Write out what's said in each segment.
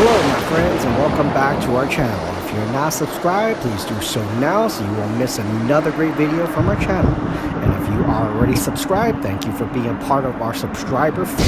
Hello my friends and welcome back to our channel. If you're not subscribed, please do so now so you won't miss another great video from our channel. And if you are already subscribed, thank you for being part of our subscriber family.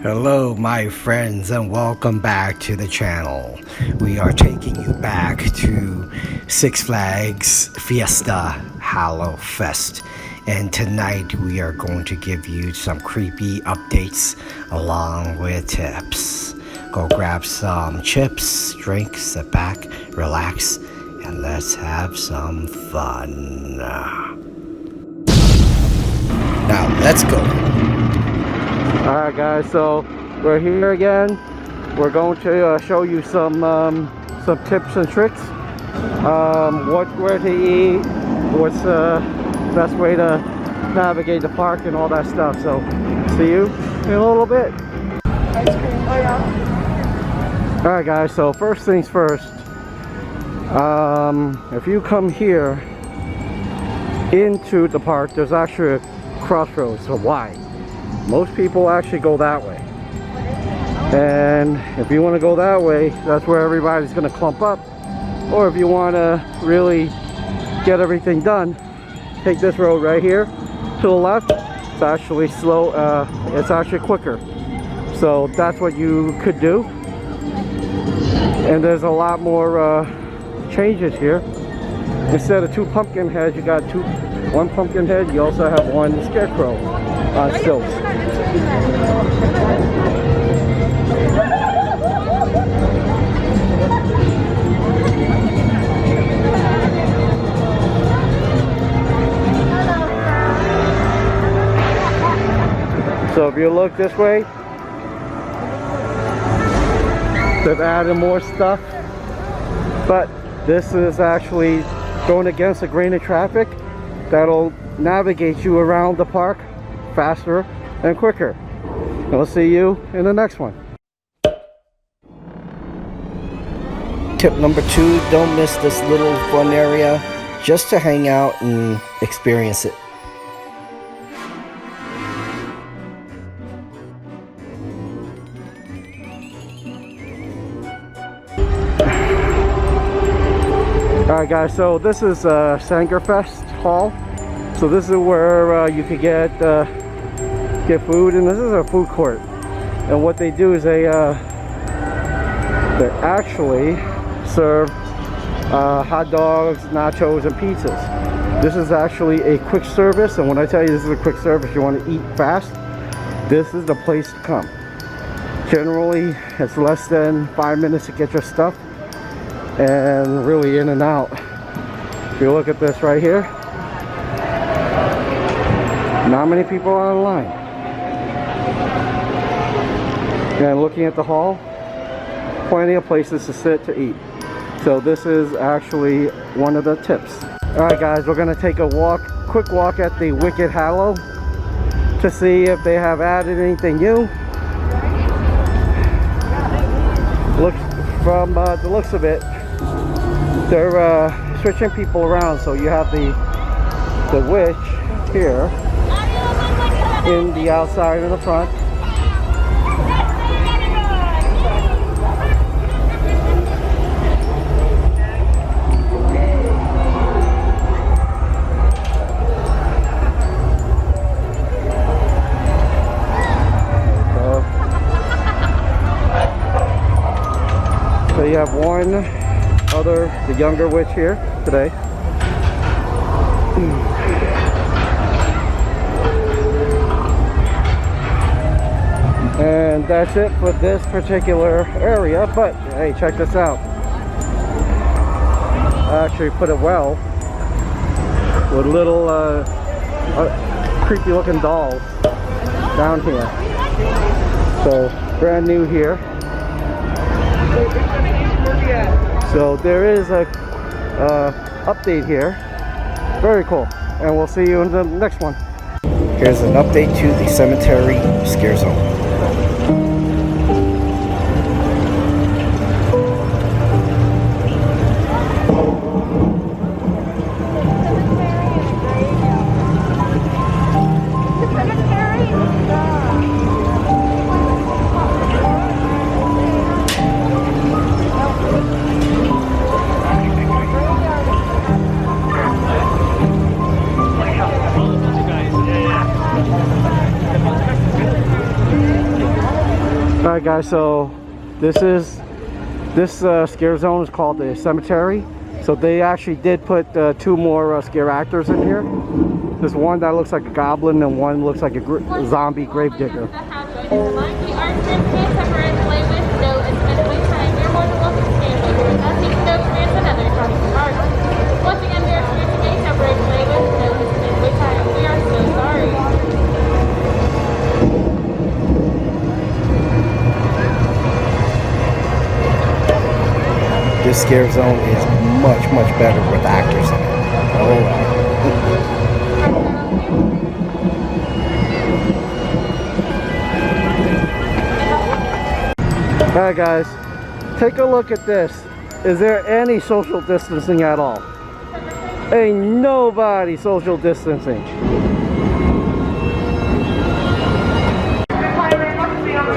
Hello my friends and welcome back to the channel. We are taking you back to Six Flags Fiesta Hallowfest. And tonight we are going to give you some creepy updates along with tips. Go grab some chips, drink, sit back, relax, and let's have some fun. Now let's go. Alright guys, so we're here again. We're going to show you some tips and tricks. Where to eat, what's best way to navigate the park and all that stuff. So see you in a little bit. Ice cream. Oh yeah. Alright guys, so first things first, if you come here into the park, there's actually a Crossroads. So why? Most people actually go that way, and if you want to go that way, that's where everybody's going to clump up. Or if you want to really get everything done, take this road right here to the left. It's actually slow, it's actually quicker. So that's what you could do. And there's a lot more changes here. Instead of two pumpkin heads, you got one pumpkin head. You also have one scarecrow on stilts. So if you look this way, they've added more stuff, but this is actually going against the grain of traffic. That'll navigate you around the park faster and quicker. And we'll see you in the next one. Tip number 2, don't miss this little fun area just to hang out and experience it. Alright guys, so this is Sangerfest Hall. So this is where you could get food, and this is a food court. And what they do is they actually serve hot dogs, nachos, and pizzas. This is actually a quick service, and when I tell you this is a quick service, you want to eat fast, this is the place to come. Generally, it's less than 5 minutes to get your stuff, and really in and out. If you look at this right here, not many people are online. And looking at the hall, plenty of places to sit to eat. So this is actually one of the tips. Alright guys, we're gonna take a quick walk at the Wicked Hallow to see if they have added anything new. From the looks of it, they're switching people around. So you have the witch here in the outside and the front. So you have the younger witch here today. And that's it for this particular area, but hey, check this out. I actually put it well with little creepy looking dolls down here. So brand new here. So there is a update here. Very cool. And we'll see you in the next one. Here's an update to the cemetery scare zone. Alright guys, so this scare zone is called the cemetery. So they actually did put 2 more scare actors in here. There's one that looks like a goblin and one looks like a zombie gravedigger. This scare zone is much better with actors in it. Alright guys, take a look at this. Is there any social distancing at all? Ain't nobody social distancing.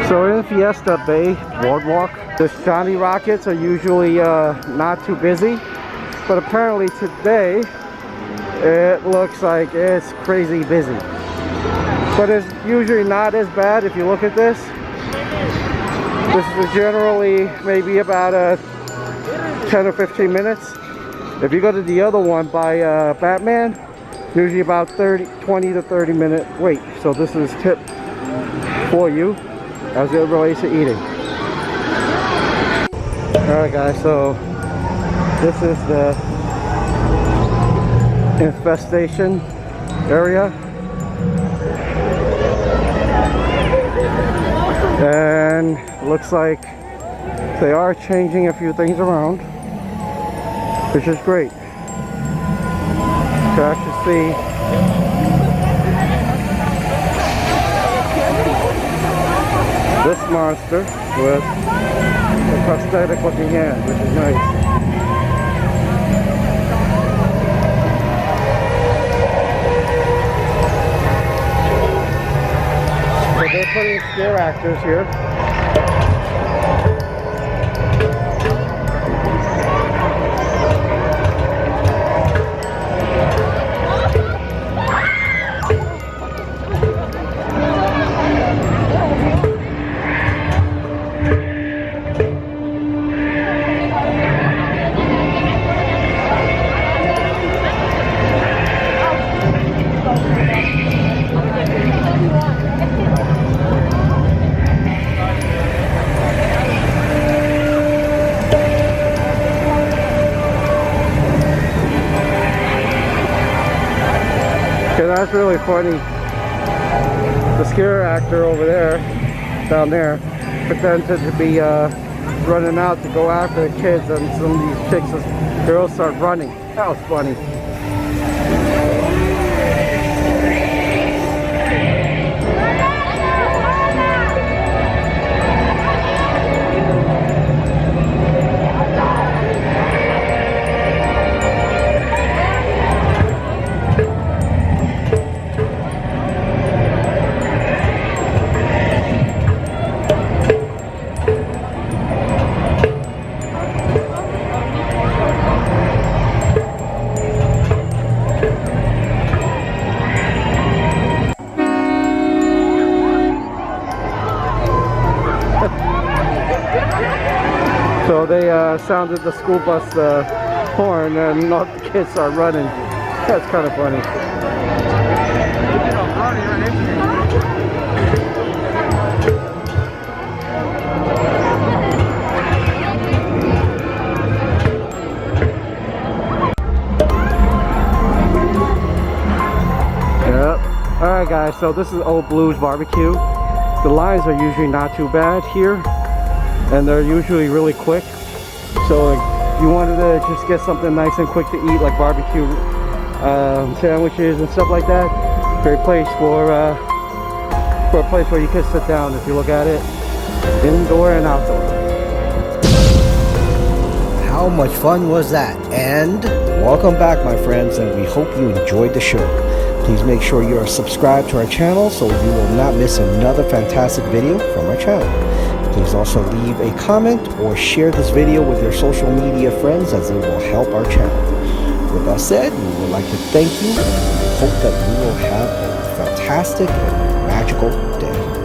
So we're in Fiesta Bay, Boardwalk. The shiny rockets are usually not too busy, but apparently today it looks like it's crazy busy. But it's usually not as bad if you look at this. This is generally maybe about 10 or 15 minutes. If you go to the other one by Batman, usually about 20 to 30 minute wait. So this is tip for you as it relates to eating. Alright guys, so this is the Infestation area. And looks like they are changing a few things around, which is great. To actually see this monster with a prosthetic looking hand, which is nice. So they're putting scare actors here. That's really funny. The scare actor over there, down there, pretended to be running out to go after the kids, and some of these chicks, girls start running. That was funny. So they sounded the school bus horn and all the kids start running. That's kind of funny. Yep. Alright guys, so this is Old Blues Barbecue. The lines are usually not too bad here, and they're usually really quick. So if you wanted to just get something nice and quick to eat, like barbecue sandwiches and stuff like that, great place for a place where you can sit down. If you look at it, indoor and outdoor. How much fun was that? And welcome back, my friends, and we hope you enjoyed the show. Please make sure you are subscribed to our channel so you will not miss another fantastic video from our channel. Please also leave a comment or share this video with your social media friends, as it will help our channel. With that said, we would like to thank you and hope that you will have a fantastic and magical day.